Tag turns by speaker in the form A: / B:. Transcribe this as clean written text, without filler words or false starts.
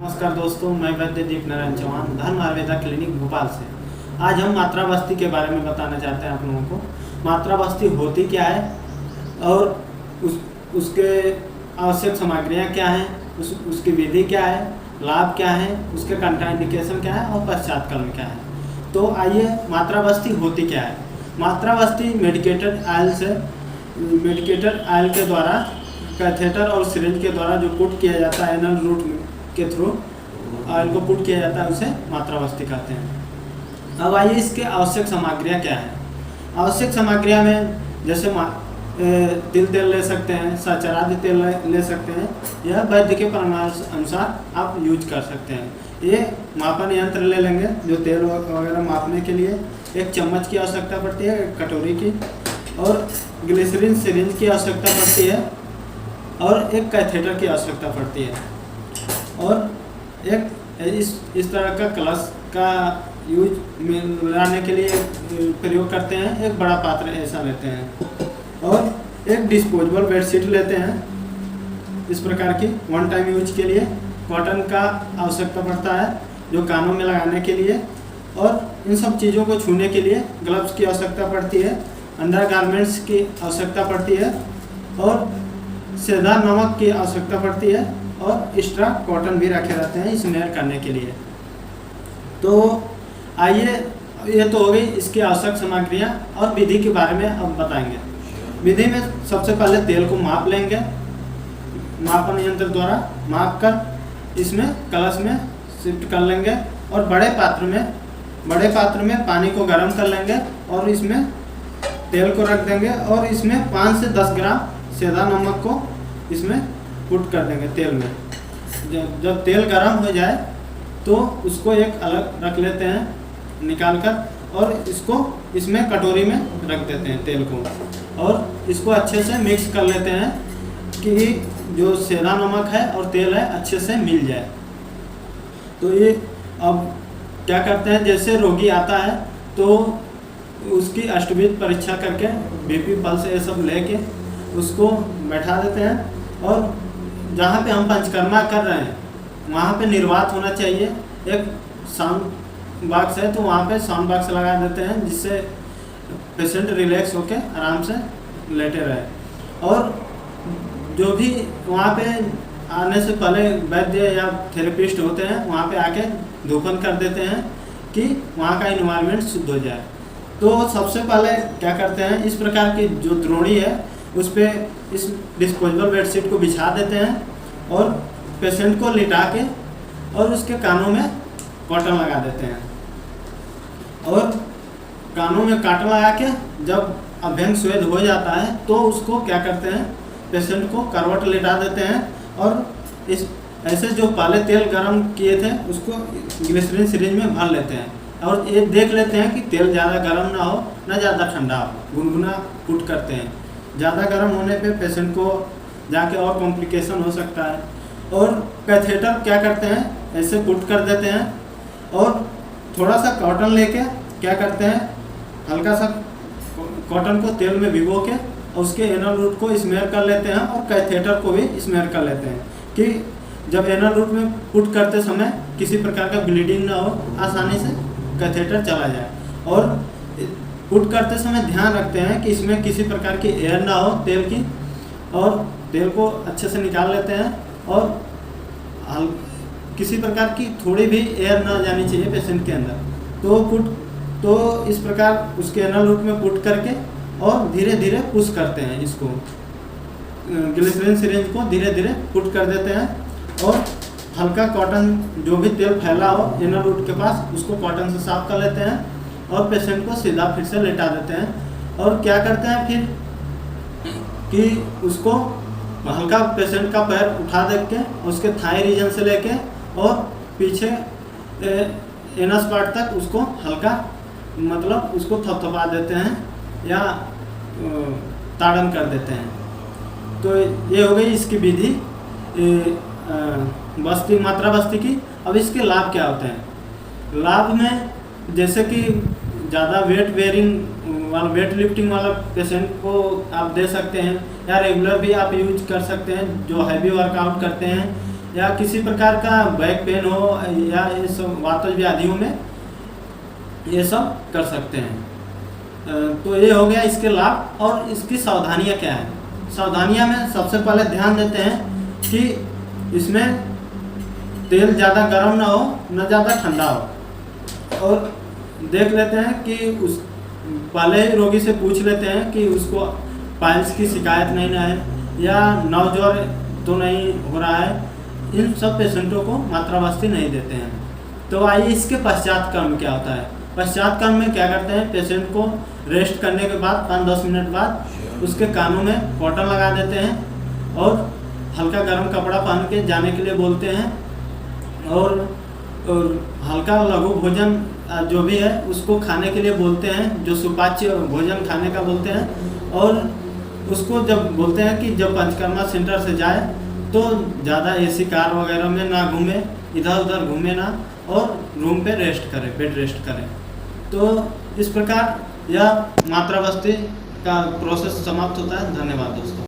A: नमस्कार दोस्तों, मैं वैद्यदीप नारायण चौहान धर्म आयुर्वेदा क्लिनिक भोपाल से। आज हम मात्रा बस्ती के बारे में बताना चाहते हैं आप लोगों को। मात्रा बस्ती होती क्या है और उसके आवश्यक सामग्रियाँ क्या हैं, उसकी विधि क्या है, लाभ क्या है, उसके कंट्राइंडिकेशन क्या है और पश्चातकर्म क्या है। तो आइए, मात्रा बस्ती होती क्या है। मात्रा बस्ती मेडिकेटेड आयल के द्वारा कैथेटर और सिरिंज के द्वारा जो पुट किया जाता है, एनल रूट के थ्रू ऑयल को पुट किया जाता है, उसे मात्रा बस्ती कहते हैं। अब आइए, इसके आवश्यक सामग्रियाँ क्या हैं। आवश्यक सामग्रियाँ में जैसे तिल तेल ले सकते हैं, सहचरादि तेल ले सकते हैं, यह वैद्य के परामर्श अनुसार आप यूज कर सकते हैं। ये मापन यंत्र ले लेंगे जो तेल वगैरह मापने के लिए। एक चम्मच की आवश्यकता पड़ती है, एक कटोरी की, और ग्लिसरीन सिरिंज की आवश्यकता पड़ती है, और एक कैथेटर की आवश्यकता पड़ती है, और एक इस तरह का कलश का यूज मिलाने के लिए प्रयोग करते हैं। एक बड़ा पात्र ऐसा लेते हैं, और एक डिस्पोजेबल बेडशीट लेते हैं इस प्रकार की, वन टाइम यूज के लिए। कॉटन का आवश्यकता पड़ता है जो कानों में लगाने के लिए, और इन सब चीज़ों को छूने के लिए ग्लव्स की आवश्यकता पड़ती है, अंडर गारमेंट्स की आवश्यकता पड़ती है, और सेंधा नमक की आवश्यकता पड़ती है, और एक्स्ट्रा कॉटन भी रखे रहते हैं स्मेयर करने के लिए। तो आइए, ये तो हो गई इसकी आवश्यक सामग्रियाँ, और विधि के बारे में अब बताएंगे। विधि में सबसे पहले तेल को माप लेंगे, मापन यंत्र द्वारा माप कर इसमें कलश में शिफ्ट कर लेंगे, और बड़े पात्र में पानी को गर्म कर लेंगे, और इसमें तेल को रख देंगे, और इसमें 5 से 10 ग्राम सेंधा नमक को इसमें पुट कर देंगे तेल में। जब तेल गर्म हो जाए तो उसको एक अलग रख लेते हैं निकाल कर, और इसको इसमें कटोरी में रख देते हैं तेल को, और इसको अच्छे से मिक्स कर लेते हैं कि जो सेंधा नमक है और तेल है अच्छे से मिल जाए। तो ये अब क्या करते हैं, जैसे रोगी आता है तो उसकी अष्टविध परीक्षा करके बीपी पल्स ये सब लेके उसको बैठा देते हैं, और जहाँ पे हम पंचकर्मा कर रहे हैं वहाँ पे निर्वात होना चाहिए। एक साउंड बॉक्स है तो वहाँ पे साउंड बॉक्स लगा देते हैं, जिससे पेशेंट रिलैक्स होके आराम से लेटे रहे। और जो भी वहाँ पे आने से पहले वैद्य या थेरेपिस्ट होते हैं वहाँ पे आके धूपन कर देते हैं कि वहाँ का इन्वायरमेंट शुद्ध हो जाए। तो सबसे पहले क्या करते हैं, इस प्रकार की जो द्रोणी है उस पर इस डिस्पोजेबल बेडशीट को बिछा देते हैं, और पेशेंट को लिटा के और उसके कानों में कॉटन लगा देते हैं, और कानों में कॉटन लगा के जब अभ्यंग स्वेद हो जाता है तो उसको क्या करते हैं, पेशेंट को करवट लिटा देते हैं, और इस ऐसे जो पहले तेल गरम किए थे उसको ग्लिसरीन सिरिंज में भर लेते हैं, और ये देख लेते हैं कि तेल ज़्यादा गर्म ना हो ना ज़्यादा ठंडा हो, गुनगुना पुट करते हैं। ज़्यादा गर्म होने पे पेशेंट को जाके और कॉम्प्लिकेशन हो सकता है। और कैथेटर क्या करते हैं, ऐसे पुट कर देते हैं, और थोड़ा सा कॉटन लेके क्या करते हैं, हल्का सा कॉटन को तेल में भिगो के उसके एनल रूट को स्मेयर कर लेते हैं, और कैथेटर को भी स्मेयर कर लेते हैं कि जब एनल रूट में पुट करते समय किसी प्रकार का ब्लीडिंग ना हो, आसानी से कैथेटर चला जाए। और पुट करते समय ध्यान रखते हैं कि इसमें किसी प्रकार की एयर ना हो तेल की, और तेल को अच्छे से निकाल लेते हैं, और किसी प्रकार की थोड़ी भी एयर ना जानी चाहिए पेशेंट के अंदर। तो इस प्रकार उसके एनल रूट में पुट करके और धीरे धीरे पुश करते हैं, इसको ग्लिसरीन सिरिंज को धीरे धीरे पुट कर देते हैं, और हल्का कॉटन जो भी तेल फैला हो एनल रूट के पास उसको कॉटन से साफ कर लेते हैं, और पेशेंट को सीधा फिर से लेटा देते हैं। और क्या करते हैं फिर कि उसको हल्का पेशेंट का पैर उठा दे के उसके थाई रीजन से लेके और पीछे एनस पार्ट तक उसको हल्का मतलब उसको थपथपा देते हैं या ताड़न कर देते हैं। तो ये हो गई इसकी विधि बस्ती मात्रा बस्ती की। अब इसके लाभ क्या होते हैं। लाभ में जैसे कि ज़्यादा वेट लिफ्टिंग वाला पेशेंट को आप दे सकते हैं, या रेगुलर भी आप यूज कर सकते हैं जो हैवी वर्कआउट करते हैं, या किसी प्रकार का बैक पेन हो या ये सब वातज व्याधियों में ये सब कर सकते हैं। तो ये हो गया इसके लाभ। और इसकी सावधानियाँ क्या है? सावधानियाँ में सबसे पहले ध्यान देते हैं कि इसमें तेल ज़्यादा गर्म ना हो न ज़्यादा ठंडा हो। और देख लेते हैं कि उस पहले ही रोगी से पूछ लेते हैं कि उसको पाइल्स की शिकायत नहीं ना है या नवज्वर तो नहीं हो रहा है। इन सब पेशेंटों को मात्रावस्थी नहीं देते हैं। तो आइए इसके पश्चात कर्म क्या होता है। पश्चात कर्म में क्या करते हैं, पेशेंट को रेस्ट करने के बाद 5-10 मिनट बाद उसके कानों में कॉटन लगा देते हैं और हल्का गर्म कपड़ा पहन के जाने के लिए बोलते हैं। और हल्का लघु भोजन जो भी है उसको खाने के लिए बोलते हैं, जो सुपाच्य भोजन खाने का बोलते हैं। और उसको जब बोलते हैं कि जब पंचकर्मा सेंटर से जाए तो ज़्यादा एसी कार वगैरह में ना घूमे, इधर उधर घूमे ना, और रूम पे रेस्ट करें, बेड रेस्ट करें। तो इस प्रकार यह मात्रावस्थी का प्रोसेस समाप्त होता है। धन्यवाद दोस्तों।